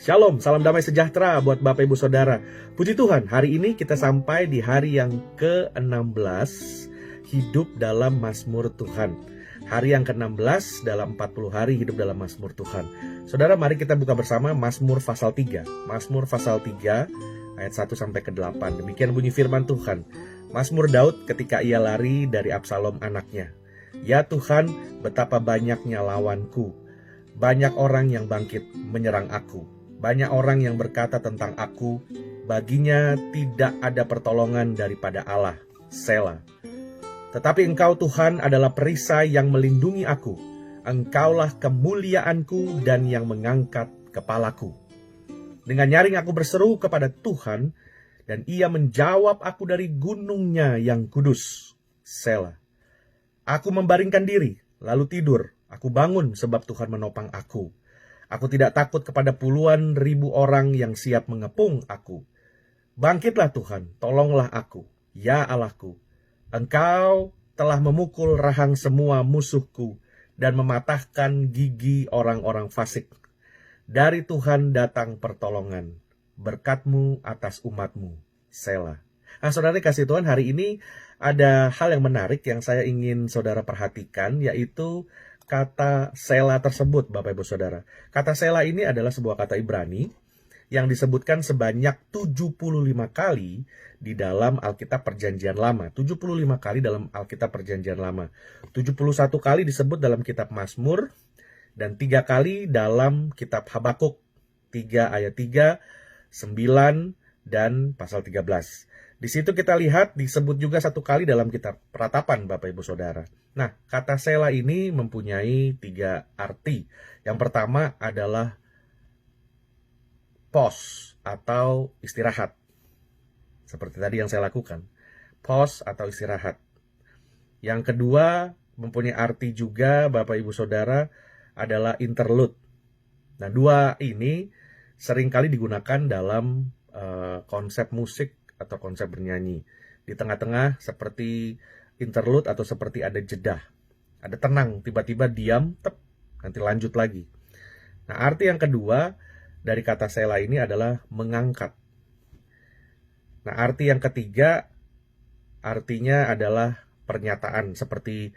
Shalom, salam damai sejahtera buat Bapak Ibu Saudara. Puji Tuhan, hari ini kita sampai di hari yang ke-16 hidup dalam Mazmur Tuhan. Hari yang ke-16 dalam 40 hari hidup dalam Mazmur Tuhan. Saudara, mari kita buka bersama Mazmur pasal 3. Mazmur pasal 3 ayat 1 sampai ke 8. Demikian bunyi firman Tuhan. Mazmur Daud ketika ia lari dari Absalom anaknya. Ya Tuhan, betapa banyaknya lawanku. Banyak orang yang bangkit menyerang aku. Banyak orang yang berkata tentang aku, baginya tidak ada pertolongan daripada Allah. Selah. Tetapi Engkau Tuhan adalah perisai yang melindungi aku. Engkaulah kemuliaanku dan yang mengangkat kepalaku. Dengan nyaring aku berseru kepada Tuhan, dan Ia menjawab aku dari gunungnya yang kudus. Selah. Aku membaringkan diri, lalu tidur. Aku bangun sebab Tuhan menopang aku. Aku tidak takut kepada puluhan ribu orang yang siap mengepung aku. Bangkitlah Tuhan, tolonglah aku, ya Allahku. Engkau telah memukul rahang semua musuhku dan mematahkan gigi orang-orang fasik. Dari Tuhan datang pertolongan, berkat-Mu atas umat-Mu. Selah. Nah, saudara kasih Tuhan, hari ini ada hal yang menarik yang saya ingin saudara perhatikan, yaitu kata Selah tersebut, Bapak Ibu Saudara. Kata Selah ini adalah sebuah kata Ibrani yang disebutkan sebanyak 75 kali di dalam Alkitab Perjanjian Lama. 75 kali dalam Alkitab Perjanjian Lama. 71 kali disebut dalam kitab Mazmur dan 3 kali dalam kitab Habakuk. 3 ayat 3, 9 dan pasal 13. Di situ kita lihat disebut juga 1 kali dalam kitab Peratapan, Bapak Ibu Saudara. Nah, kata Selah ini mempunyai 3 arti. Yang pertama adalah pause atau istirahat. Seperti tadi yang saya lakukan. Pause atau istirahat. Yang kedua mempunyai arti juga, Bapak Ibu Saudara, adalah interlude. Nah, 2 ini seringkali digunakan dalam konsep musik atau konsep bernyanyi. Di tengah-tengah seperti interlude atau seperti ada jeda. Ada tenang, tiba-tiba diam, nanti lanjut lagi. Nah, arti yang kedua dari kata Selah ini adalah mengangkat. Nah, arti yang ketiga artinya adalah pernyataan seperti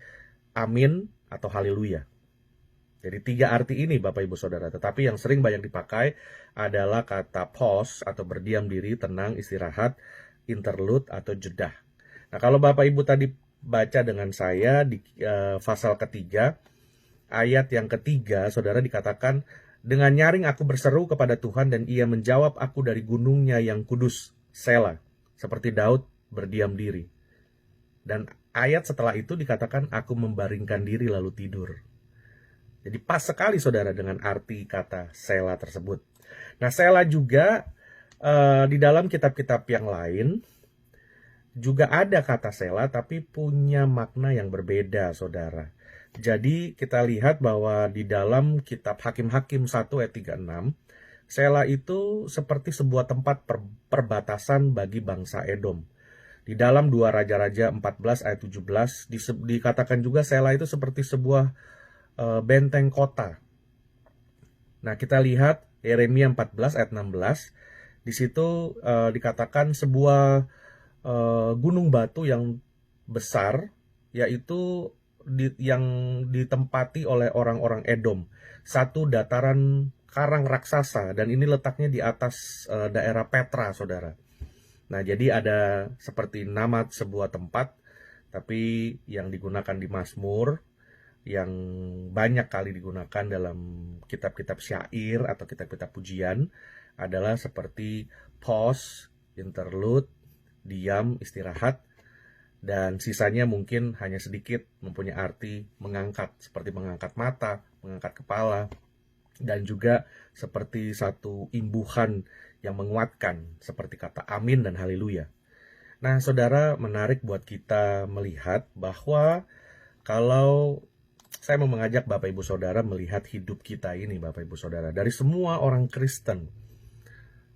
amin atau haleluya. Jadi 3 arti ini Bapak Ibu Saudara. Tetapi yang sering banyak dipakai adalah kata pause atau berdiam diri, tenang, istirahat, interlude atau jeda. Nah, kalau Bapak Ibu tadi baca dengan saya di pasal ketiga, ayat yang ketiga, saudara dikatakan, dengan nyaring aku berseru kepada Tuhan dan Ia menjawab aku dari gunungnya yang kudus. Selah. Seperti Daud berdiam diri. Dan ayat setelah itu dikatakan aku membaringkan diri lalu tidur. Jadi pas sekali saudara dengan arti kata Selah tersebut. Nah, Selah juga di dalam kitab-kitab yang lain juga ada kata Selah tapi punya makna yang berbeda saudara. Jadi kita lihat bahwa di dalam kitab Hakim-Hakim 1 ayat 36, Selah itu seperti sebuah tempat perbatasan bagi bangsa Edom. Di dalam 2 Raja-Raja 14 ayat 17 dikatakan juga Selah itu seperti sebuah benteng kota. Nah, kita lihat Yeremia 14 ayat 16. Di situ dikatakan sebuah gunung batu yang besar, yaitu yang ditempati oleh orang-orang Edom. Satu dataran karang raksasa, dan ini letaknya di atas daerah Petra, saudara. Nah, jadi ada seperti nama sebuah tempat, tapi yang digunakan di Mazmur, yang banyak kali digunakan dalam kitab-kitab syair atau kitab-kitab pujian adalah seperti pause, interlude, diam, istirahat, dan sisanya mungkin hanya sedikit mempunyai arti mengangkat, seperti mengangkat mata, mengangkat kepala, dan juga seperti satu imbuhan yang menguatkan, seperti kata amin dan haleluya. Nah, saudara, menarik buat kita melihat bahwa kalau saya mau mengajak Bapak Ibu Saudara melihat hidup kita ini, Bapak Ibu Saudara, dari semua orang Kristen,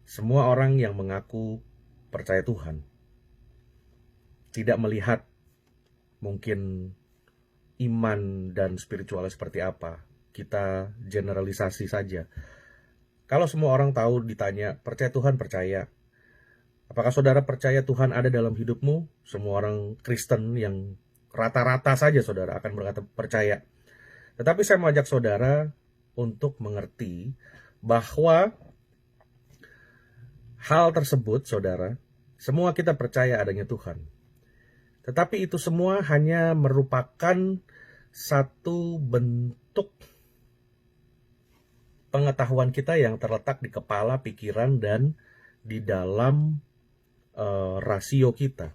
semua orang yang mengaku percaya Tuhan, tidak melihat mungkin iman dan spiritualnya seperti apa. Kita generalisasi saja. Kalau semua orang tahu ditanya, percaya Tuhan, percaya. Apakah saudara percaya Tuhan ada dalam hidupmu? Semua orang Kristen yang rata-rata saja saudara akan berkata percaya. Tetapi saya mau ajak saudara untuk mengerti bahwa hal tersebut saudara, semua kita percaya adanya Tuhan. Tetapi itu semua hanya merupakan satu bentuk pengetahuan kita yang terletak di kepala, pikiran, dan di dalam rasio kita.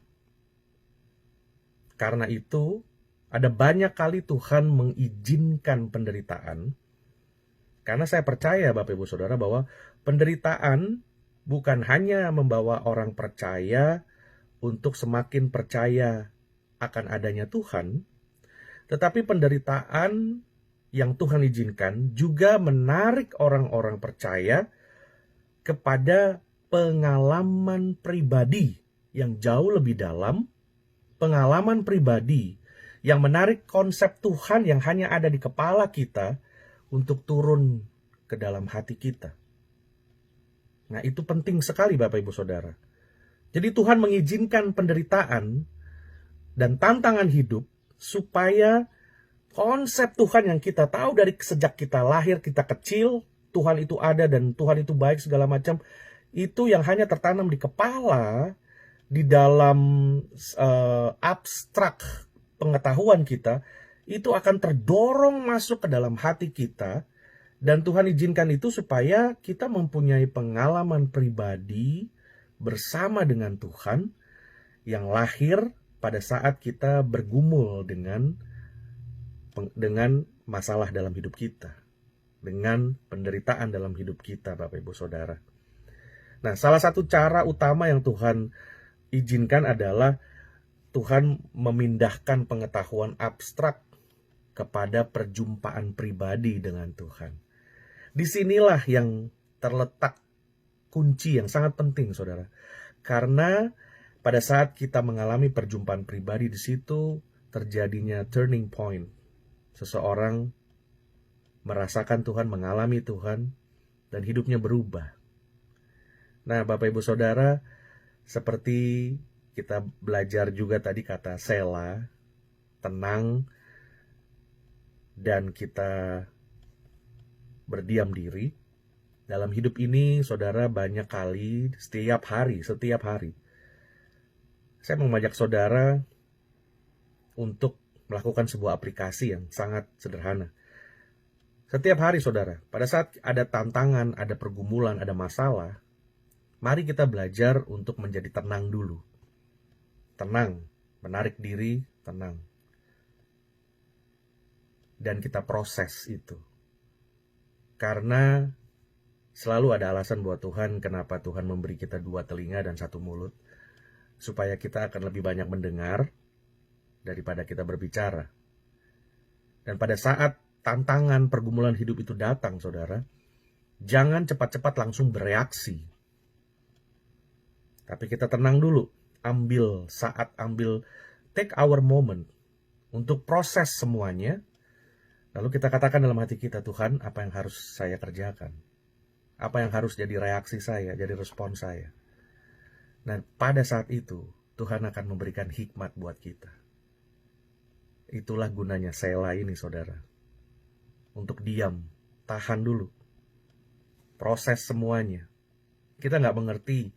Karena itu, ada banyak kali Tuhan mengizinkan penderitaan. Karena saya percaya Bapak Ibu Saudara bahwa penderitaan bukan hanya membawa orang percaya untuk semakin percaya akan adanya Tuhan, tetapi penderitaan yang Tuhan izinkan juga menarik orang-orang percaya kepada pengalaman pribadi yang jauh lebih dalam, pengalaman pribadi yang menarik konsep Tuhan yang hanya ada di kepala kita untuk turun ke dalam hati kita. Nah, itu penting sekali Bapak Ibu Saudara. Jadi Tuhan mengizinkan penderitaan dan tantangan hidup supaya konsep Tuhan yang kita tahu dari sejak kita lahir, kita kecil, Tuhan itu ada dan Tuhan itu baik segala macam, itu yang hanya tertanam di kepala, di dalam abstrak pengetahuan kita, itu akan terdorong masuk ke dalam hati kita. Dan Tuhan izinkan itu supaya kita mempunyai pengalaman pribadi bersama dengan Tuhan yang lahir pada saat kita bergumul dengan masalah dalam hidup kita, dengan penderitaan dalam hidup kita, Bapak Ibu Saudara. Nah, salah satu cara utama yang Tuhan izinkan adalah Tuhan memindahkan pengetahuan abstrak kepada perjumpaan pribadi dengan Tuhan. Disinilah yang terletak kunci yang sangat penting, saudara. Karena pada saat kita mengalami perjumpaan pribadi, di situ terjadinya turning point. Seseorang merasakan Tuhan, mengalami Tuhan, dan hidupnya berubah. Nah, Bapak Ibu Saudara, seperti kita belajar juga tadi kata sela, tenang, dan kita berdiam diri. Dalam hidup ini, saudara, banyak kali, setiap hari, saya mengajak saudara untuk melakukan sebuah aplikasi yang sangat sederhana. Setiap hari, saudara, pada saat ada tantangan, ada pergumulan, ada masalah, mari kita belajar untuk menjadi tenang dulu. Tenang, menarik diri, tenang. Dan kita proses itu. Karena selalu ada alasan buat Tuhan, kenapa Tuhan memberi kita 2 telinga dan 1 mulut. Supaya kita akan lebih banyak mendengar daripada kita berbicara. Dan pada saat tantangan pergumulan hidup itu datang, saudara, jangan cepat-cepat langsung bereaksi. Tapi kita tenang dulu, take our moment untuk proses semuanya. Lalu kita katakan dalam hati kita, Tuhan, apa yang harus saya kerjakan? Apa yang harus jadi reaksi saya, jadi respon saya? Dan pada saat itu, Tuhan akan memberikan hikmat buat kita. Itulah gunanya sela ini, saudara. Untuk diam, tahan dulu. Proses semuanya. Kita nggak mengerti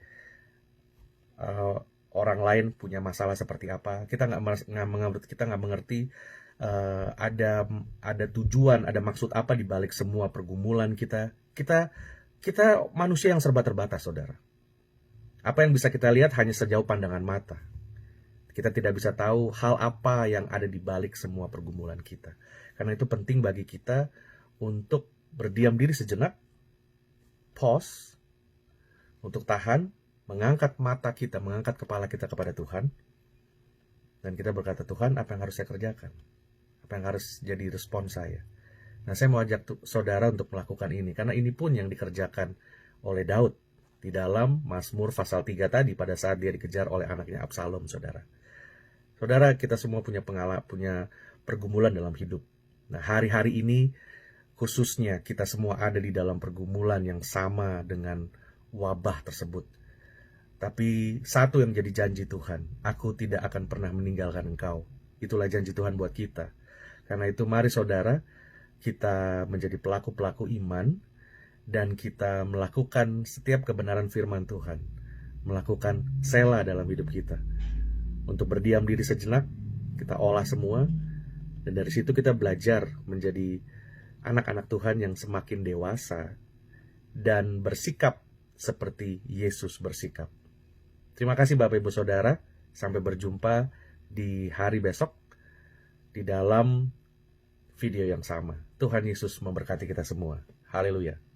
orang lain punya masalah seperti apa. Kita nggak mengerti ada tujuan, ada maksud apa di balik semua pergumulan kita. Kita manusia yang serba terbatas, saudara. Apa yang bisa kita lihat hanya sejauh pandangan mata. Kita tidak bisa tahu hal apa yang ada di balik semua pergumulan kita. Karena itu penting bagi kita untuk berdiam diri sejenak, pause, untuk tahan, mengangkat mata kita, mengangkat kepala kita kepada Tuhan, dan kita berkata, Tuhan, apa yang harus saya kerjakan? Apa yang harus jadi respon saya? Nah, saya mau ajak saudara untuk melakukan ini, karena ini pun yang dikerjakan oleh Daud di dalam Mazmur pasal 3 tadi, pada saat dia dikejar oleh anaknya Absalom, saudara. Saudara, kita semua punya pergumulan dalam hidup. Nah, hari-hari ini khususnya kita semua ada di dalam pergumulan yang sama dengan wabah tersebut. Tapi satu yang jadi janji Tuhan, aku tidak akan pernah meninggalkan engkau. Itulah janji Tuhan buat kita. Karena itu mari saudara, kita menjadi pelaku-pelaku iman, dan kita melakukan setiap kebenaran firman Tuhan. Melakukan sela dalam hidup kita. Untuk berdiam diri sejenak, kita olah semua, dan dari situ kita belajar menjadi anak-anak Tuhan yang semakin dewasa, dan bersikap seperti Yesus bersikap. Terima kasih Bapak Ibu Saudara, sampai berjumpa di hari besok di dalam video yang sama. Tuhan Yesus memberkati kita semua. Haleluya.